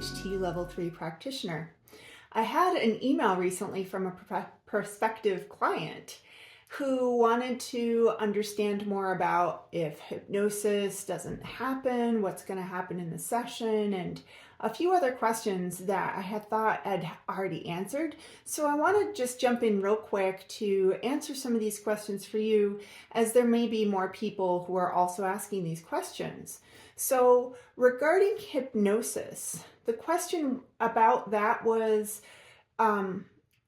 QHHT Level 3 practitioner. I had an email recently from a prospective client who wanted to understand more about if hypnosis doesn't happen, what's going to happen in the session, and a few other questions that I had thought I'd already answered. So I want to just jump in real quick to answer some of these questions for you, as there may be more people who are also asking these questions. So regarding hypnosis, the question about that was,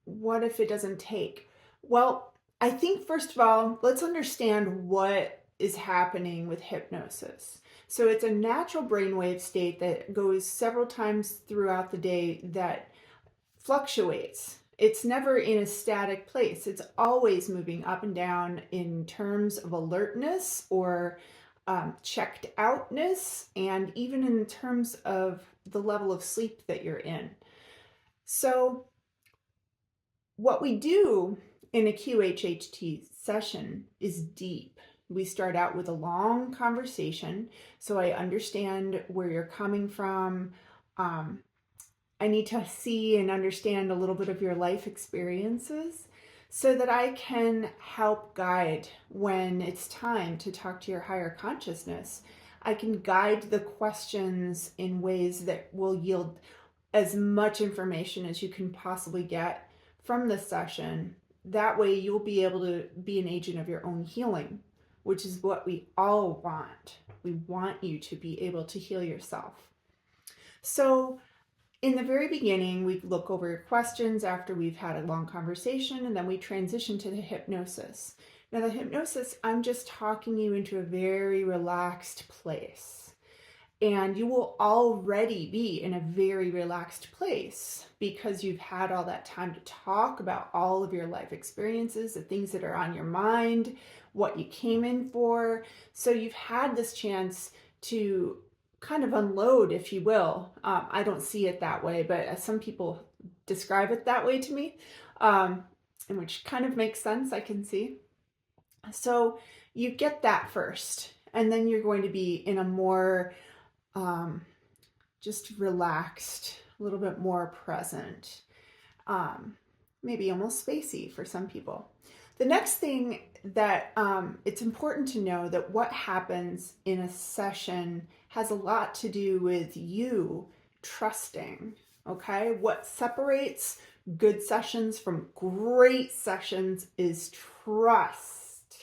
what if it doesn't take? Well, I think first of all, let's understand what is happening with hypnosis. So it's a natural brainwave state that goes several times throughout the day that fluctuates. It's never in a static place. It's always moving up and down in terms of alertness or checked outness, and even in terms of the level of sleep that you're in. So what we do in a QHHT session is deep. We start out with a long conversation, so I understand where you're coming from. I need to see and understand a little bit of your life experiences so that I can help guide when it's time to talk to your higher consciousness. I can guide the questions in ways that will yield as much information as you can possibly get from the session. That way you'll be able to be an agent of your own healing, which is what we all want. We want you to be able to heal yourself. So in the very beginning, we look over your questions after we've had a long conversation, and then we transition to the hypnosis. Now the hypnosis, I'm just talking you into a very relaxed place. And you will already be in a very relaxed place because you've had all that time to talk about all of your life experiences, the things that are on your mind, what you came in for. So you've had this chance to kind of unload, if you will. I don't see it that way, but some people describe it that way to me, and which kind of makes sense, I can see. So you get that first, and then you're going to be in a more just relaxed, a little bit more present, maybe almost spacey for some people. The next thing that it's important to know that what happens in a session has a lot to do with you trusting, okay? What separates good sessions from great sessions is trust.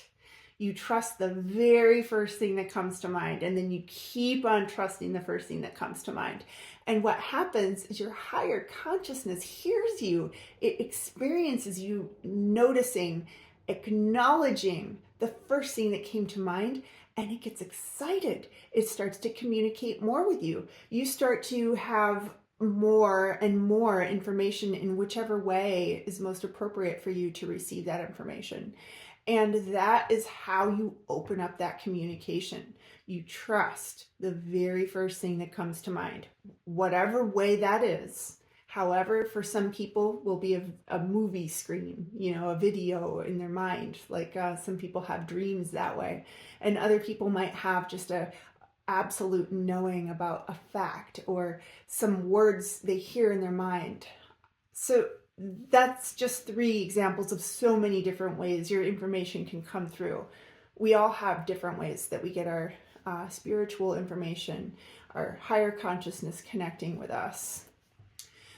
You trust the very first thing that comes to mind, and then you keep on trusting the first thing that comes to mind. And what happens is your higher consciousness hears you. It experiences you noticing, acknowledging the first thing that came to mind, and it gets excited. It starts to communicate more with you. You start to have more and more information in whichever way is most appropriate for you to receive that information. And that is how you open up that communication. You trust the very first thing that comes to mind, whatever way that is. However, for some people will be a movie screen, a video in their mind, like some people have dreams that way. And other people might have just a absolute knowing about a fact or some words they hear in their mind. So that's just 3 examples of so many different ways your information can come through. We all have different ways that we get our spiritual information, our higher consciousness connecting with us.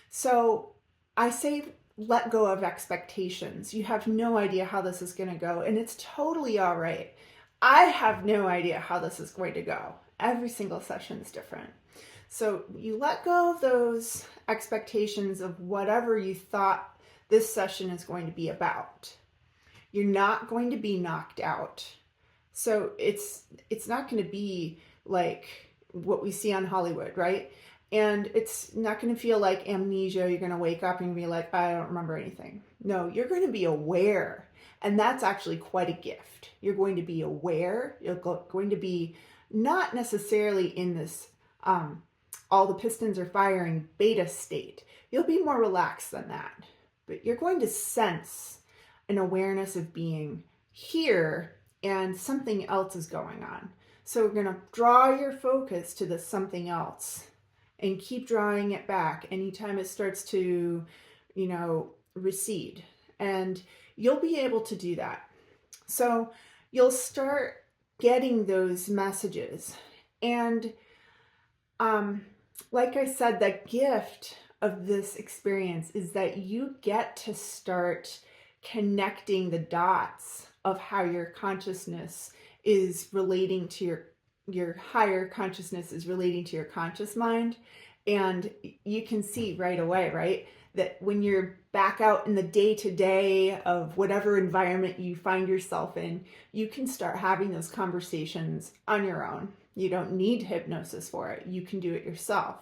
So I say let go of expectations. You have no idea how this is going to go, and it's totally all right. I have no idea how this is going to go. Every single session is different. So you let go of those expectations of whatever you thought this session is going to be about. You're not going to be knocked out. So it's not going to be like what we see on Hollywood, right? And it's not going to feel like amnesia. You're going to wake up and be like, I don't remember anything. No, you're going to be aware. And that's actually quite a gift. You're going to be aware. You're going to be not necessarily in this all the pistons are firing beta state. You'll be more relaxed than that. But you're going to sense an awareness of being here and something else is going on. So we're going to draw your focus to the something else. and keep drawing it back anytime it starts to, recede. And you'll be able to do that. So you'll start getting those messages. And like I said, the gift of this experience is that you get to start connecting the dots of how your consciousness is relating to your higher consciousness is relating to your conscious mind. And you can see right away, right, that when you're back out in the day-to-day of whatever environment you find yourself in, you can start having those conversations on your own. You don't need hypnosis for it. You can do it yourself.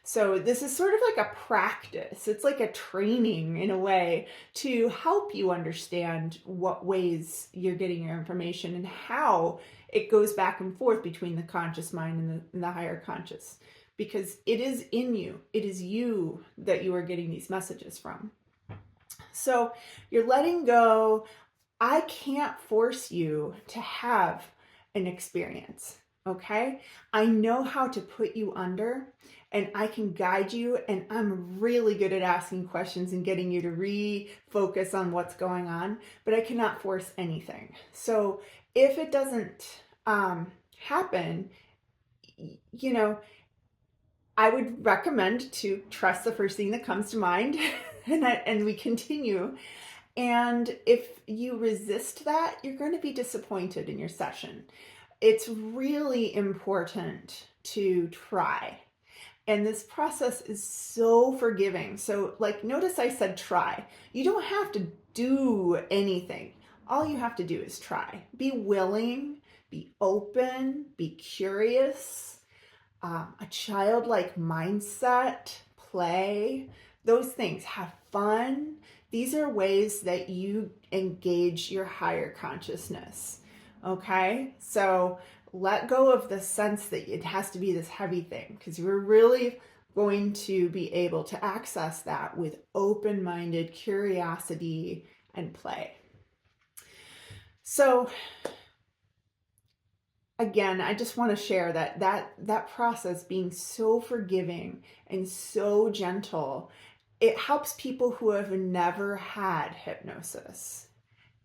So this is sort of like a practice. It's like a training in a way to help you understand what ways you're getting your information and how it goes back and forth between the conscious mind and the higher conscious. Because it is in you. It is you that you are getting these messages from. So you're letting go. I can't force you to have an experience, okay? I know how to put you under, and I can guide you, and I'm really good at asking questions and getting you to refocus on what's going on, but I cannot force anything. So if it doesn't happen, I would recommend to trust the first thing that comes to mind and we continue. And if you resist that, you're going to be disappointed in your session. It's really important to try. And this process is so forgiving. So notice I said try. You don't have to do anything. All you have to do is try. Be willing, be open, be curious. A childlike mindset, play, those things, have fun. These are ways that you engage your higher consciousness. Okay, so let go of the sense that it has to be this heavy thing, because you're really going to be able to access that with open-minded curiosity and play. So again, I just want to share that process being so forgiving and so gentle, it helps people who have never had hypnosis.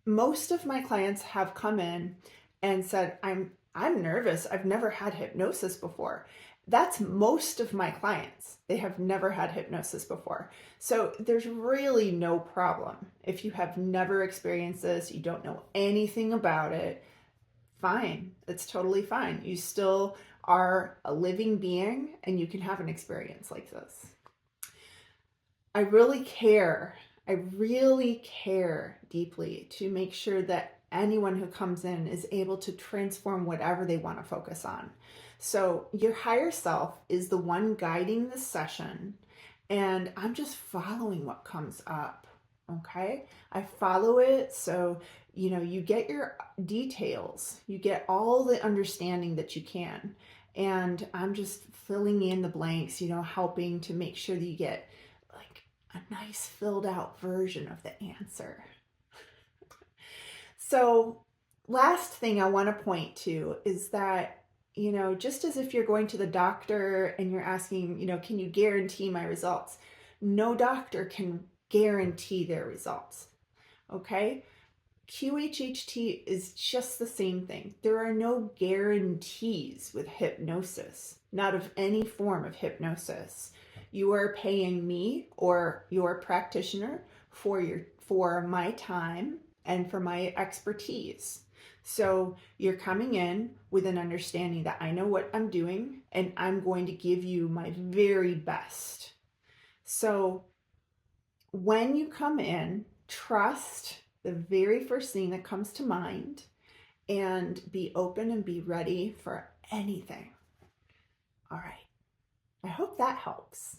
Most of my clients have come in and said, I'm nervous. I've never had hypnosis before. That's most of my clients. They have never had hypnosis before. So there's really no problem. If you have never experienced this, you don't know anything about it, fine. It's totally fine. You still are a living being and you can have an experience like this. I really care deeply to make sure that anyone who comes in is able to transform whatever they want to focus on. So your higher self is the one guiding the session, and I'm just following what comes up. Okay, I follow it, so you get your details, you get all the understanding that you can, and I'm just filling in the blanks, helping to make sure that you get like a nice filled out version of the answer. So last thing I want to point to is that just as if you're going to the doctor and you're asking, can you guarantee my results? No doctor can guarantee their results. Okay? QHHT is just the same thing. There are no guarantees with hypnosis, not of any form of hypnosis. You are paying me or your practitioner for my time and for my expertise. So you're coming in with an understanding that I know what I'm doing and I'm going to give you my very best. So when you come in, trust the very first thing that comes to mind and be open and be ready for anything. All right. I hope that helps.